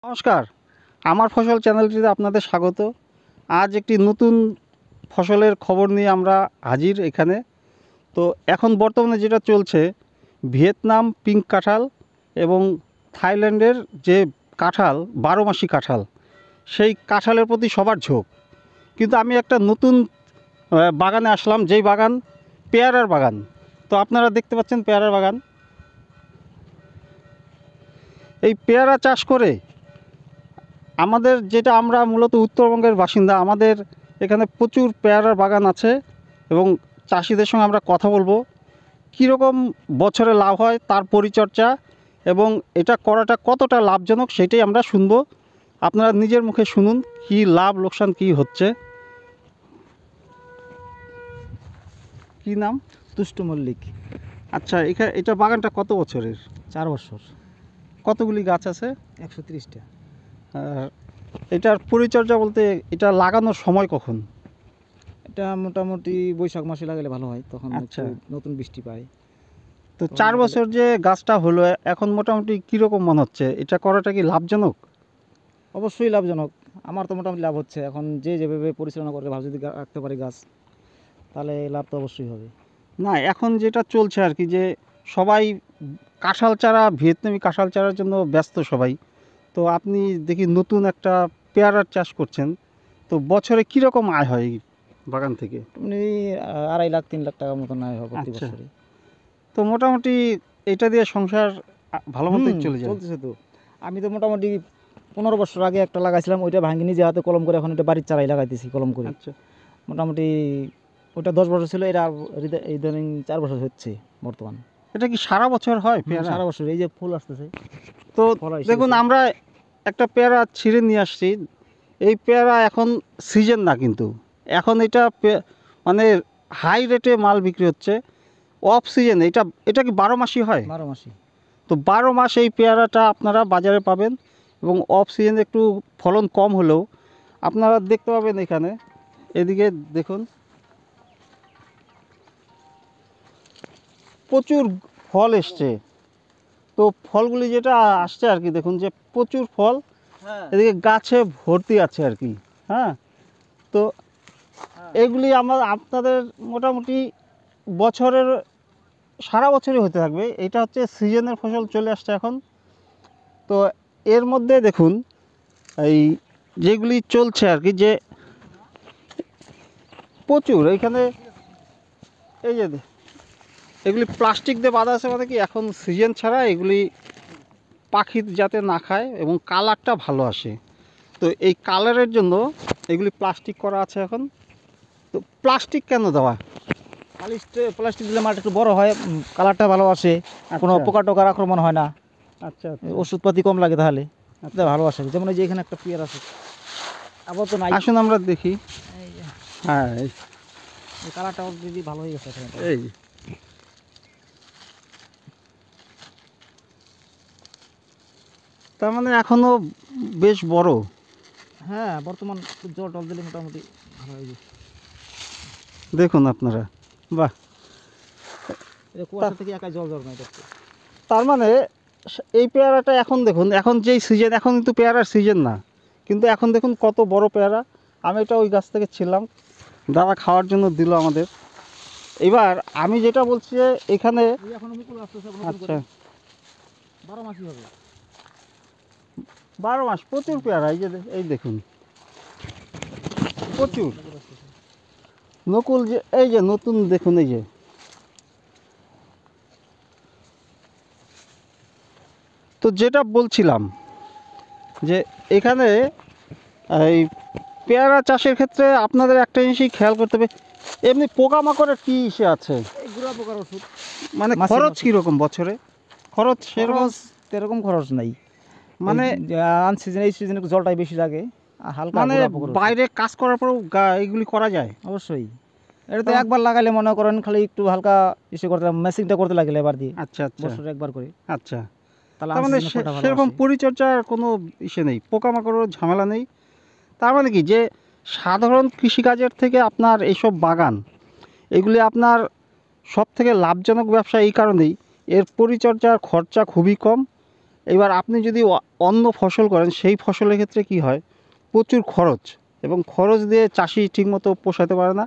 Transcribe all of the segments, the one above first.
নমস্কার, আমার ফসল চ্যানেলটিতে আপনাদের স্বাগত। আজ একটি নতুন ফসলের খবর নিয়ে আমরা হাজির এখানে। তো এখন বর্তমানে যেটা চলছে, ভিয়েতনাম পিঙ্ক কাঁঠাল এবং থাইল্যান্ডের যে কাঁঠাল 12 মাসি কাঁঠাল, সেই কাঁঠালের প্রতি সবার ঝোঁক। কিন্তু আমি একটা নতুন বাগানে আসলাম, যেই বাগান পেয়ারার বাগান। তো আপনারা দেখতে পাচ্ছেন পেয়ারার বাগান। এই পেয়ারা চাষ করে আমাদের আমরা মূলত উত্তরবঙ্গের বাসিন্দা, আমাদের এখানে প্রচুর পেয়ারার বাগান আছে এবং চাষিদের সঙ্গে আমরা কথা বলবো কীরকম বছরে লাভ হয়, তার পরিচর্যা এবং এটা করাটা কতটা লাভজনক সেটাই আমরা শুনবো। আপনারা নিজের মুখে শুনুন কি লাভ লোকসান কি হচ্ছে। কি নাম? তুষ্ট মল্লিক। আচ্ছা, এটা বাগানটা কত বছরের? 4 বছর। কতগুলি গাছ আছে? 130টা। আর এটার পরিচর্যা বলতে এটা লাগানোর সময় কখন? এটা মোটামুটি বৈশাখ মাসে লাগালে ভালো হয়, তখন আচ্ছা। নতুন বৃষ্টি পায়। তো 4 বছর যে গাছটা হলো, এখন মোটামুটি কীরকম মনে হচ্ছে? এটা করাটা কি লাভজনক? অবশ্যই লাভজনক। আমার তো মোটামুটি লাভ হচ্ছে। এখন যেভাবে পরিচালনা করে ভালো যদি রাখতে পারি গাছ, তাহলে লাভ তো অবশ্যই হবে। না, এখন যেটা চলছে আর কি, যে সবাই কাঁঠাল চারা, ভিয়েতনামি কাঁঠাল চারার জন্য ব্যস্ত সবাই। তো আপনি দেখি নতুন একটা পেয়ারার চাষ করছেন। তো বছরে কীরকম আয় হয় এই বাগান থেকে? এমনি 2.5 লাখ 3 লাখ টাকার মতন আয় হবে প্রতি আচ্ছা। বছরে। তো মোটামুটি এটা দিয়ে সংসার ভালো মতোই চলে যায়। চলতেছে তো। আমি তো মোটামুটি 15 বছর আগে একটা লাগাইছিলাম, ওইটা ভাঙি নিজে হাতে কলম করে, এখন এটা বাড়ির চারাই লাগাইতেছি কলম করে। আচ্ছা। মোটামুটি ওটা 10 বছর ছিল, এটা ইদানিং 4 বছর হচ্ছে বর্তমান। এটা কি সারা বছর হয় পেয়ারা? সারা বছর। এই যে ফুল আসতেছে। তো দেখুন, আমরা একটা পেয়ারা ছিঁড়ে নিয়ে আসছি। এই পেয়ারা এখন সিজন না, কিন্তু এখন এটা মানে হাই রেটে মাল বিক্রি হচ্ছে। অফ সিজন এটা কি 12 মাসই হয়? 12 মাসই। তো 12 মাস এই পেয়ারাটা আপনারা বাজারে পাবেন এবং অফ সিজনে একটু ফলন কম হলেও আপনারা দেখতে পাবেন এখানে। এদিকে দেখুন, প্রচুর ফল এসছে। তো ফলগুলি যেটা আসছে আর কি, দেখুন যে প্রচুর ফল এদিকে গাছে ভর্তি আছে আর কি। হ্যাঁ, তো এগুলি আপনাদের মোটামুটি বছরের সারা বছরই হতে থাকবে। এটা হচ্ছে সিজনের ফসল চলে আসছে এখন। তো এর মধ্যে দেখুন এই যেগুলি চলছে আর কি, যে প্রচুর এইখানে এই যে এগুলি প্লাস্টিক দিয়ে বাঁধা আছে, মানে কি এখন সিজন ছাড়া এগুলি পাখি যাতে না খায় এবং কালারটা ভালো আসে। তো এই কালারের জন্য এগুলি প্লাস্টিক করা আছে এখন। তো প্লাস্টিক কেন দেওয়া? প্লাস্টিক দিলে মাটি একটু বড় হয়, কালারটা ভালো আসে, কোনো পোকা টোকার আক্রমণ হয় না। আচ্ছা, ওষুধপাতি কম লাগে, তাহলে ভালো আসে। যেমন এই যে এখানে একটা পেয়ার আছে, আবার তো নাই। আসুন আমরা দেখি। হ্যাঁ, এই কালারটা যদি ভালো হয়ে গেছে এখানে। এই তার মানে এখনো বেশ বড়। হ্যাঁ, বর্তমান জল টল দিলে মোটামুটি ভালো হয়ে যায়। দেখুন আপনারা, বাহ। এটা কুয়াশা থেকে একাই জল জল নাই দেখতে। তার মানে এই পেয়ারাটা এখন দেখুন, এখন যেই সিজন, এখন কিন্তু পেয়ারার সিজন না, কিন্তু এখন দেখুন কত বড় পেয়ারা। আমি এটা ওই গাছ থেকে ছিলাম, দাদা খাওয়ার জন্য দিল আমাদের। এবার আমি যেটা বলছি যে এখানে আচ্ছা 12 মাসই হবে। 12 মাস প্রচুর পেয়ারা। এই দেখুন প্রচুর নকুল, যে এই যে নতুন দেখুন, এই যে তো যেটা বলছিলাম যে এখানে এই পেয়ারা চাষের ক্ষেত্রে আপনাদের একটা জিনিসই খেয়াল করতে হবে, এমনি পোকামাকড়ের কী ইসে আছে? এই গুঁড়া পোকার ওষুধ। মানে খরচ কীরকম বছরে? খরচ সেরকম খরচ নাই, মানে আনসিজন এই সিজনে জলটাই বেশি লাগে, হালকা মানে বাইরে কাজ করার পরেও এইগুলি করা যায়? অবশ্যই। এটা তো একবার লাগালে মনে করেন খালি একটু হালকা ইসে করতে, মেসিংটা করতে লাগে এবার দিয়ে। আচ্ছা আচ্ছা, বছরে একবার করে। আচ্ছা, তাহলে তার মানে সেরকম পরিচর্যার কোনো ইসে নেই, পোকামাকড়ের ঝামেলা নেই। তার মানে কি, যে সাধারণ কৃষিকাজের থেকে আপনার এইসব বাগান, এগুলি আপনার সব থেকে লাভজনক ব্যবসা এই কারণেই, এর পরিচর্যার খরচা খুবই কম এবার আপনি যদি অন্য ফসল করেন সেই ফসলের ক্ষেত্রে কি হয়, প্রচুর খরচ, এবং খরচ দিয়ে চাষি ঠিকমতো পোষাতে পারে না।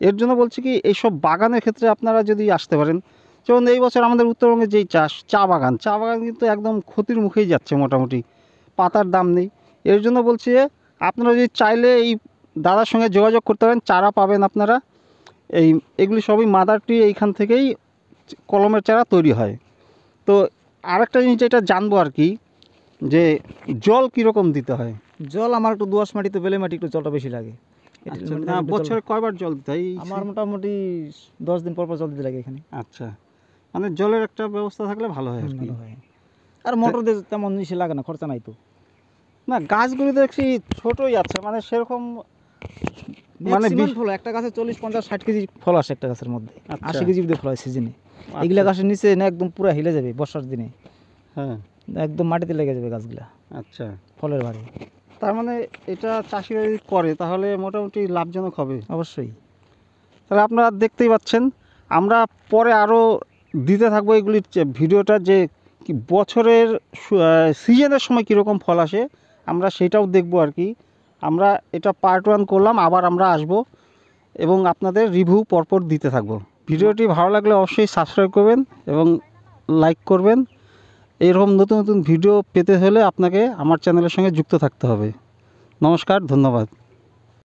এর জন্য বলছি কি, এইসব বাগানের ক্ষেত্রে আপনারা যদি আসতে পারেন, যেমন এই বছর আমাদের উত্তরবঙ্গে যেই চাষ, চা বাগান কিন্তু একদম ক্ষতির মুখেই যাচ্ছে মোটামুটি, পাতার দাম নেই। এর জন্য বলছি যে আপনারা যদি চাইলে এই দাদার সঙ্গে যোগাযোগ করতে পারেন, চারা পাবেন আপনারা। এগুলি সবই মাদার ট্রি, এইখান থেকেই কলমের চারা তৈরি হয়। তো আরেকটা জিনিস যেটা জানবো আর কি, যে জল কীরকম দিতে হয়? জল আমার একটু দোআঁশ মাটিতে, বেলে মাটি একটু জলটা বেশি লাগে। আচ্ছা, না বছরে কয়বার জল দিতে হয়? আমার মোটামুটি 10 দিন পর পর জল দিতে লাগে এখানে। আচ্ছা, মানে জলের একটা ব্যবস্থা থাকলে ভালো হয় আর কি। ভালো হয়। আর মোটর দিয়ে তেমন ইসে লাগে না, খরচা নাই তো। না, গাছগুলি দেখছি ছোটই আছে, মানে সেরকম, মানে ম্যাক্সিমাম ফল একটা গাছে 40, 50, 60 কেজি ফল আসে একটা গাছের মধ্যে। আচ্ছা। 80 কেজি অব্দি ফল হয় সিজনে। এগুলা গাছের নিচে না একদম পুরো হিলে যাবে বর্ষার দিনে, হ্যাঁ, একদম মাটিতে লেগে যাবে গাছগুলা আচ্ছা। ফলের ভারে। তার মানে এটা চাষিরা যদি করে তাহলে মোটামুটি লাভজনক হবে। অবশ্যই। তাহলে আপনারা দেখতেই পাচ্ছেন, আমরা পরে আরও দিতে থাকবো এগুলির ভিডিওটা, যে কি বছরের সিজনের সময় কীরকম ফল আসে আমরা সেটাও দেখবো আর কি। আমরা এটা পার্ট 1 করলাম, আবার আমরা আসব এবং আপনাদের রিভিউ পরপর দিতে থাকবো। ভিডিওটি ভালো লাগলে অবশ্যই সাবস্ক্রাইব করবেন এবং লাইক করবেন। এরকম নতুন নতুন ভিডিও পেতে হলে আপনাকে আমার চ্যানেলের সঙ্গে যুক্ত থাকতে হবে। নমস্কার, ধন্যবাদ।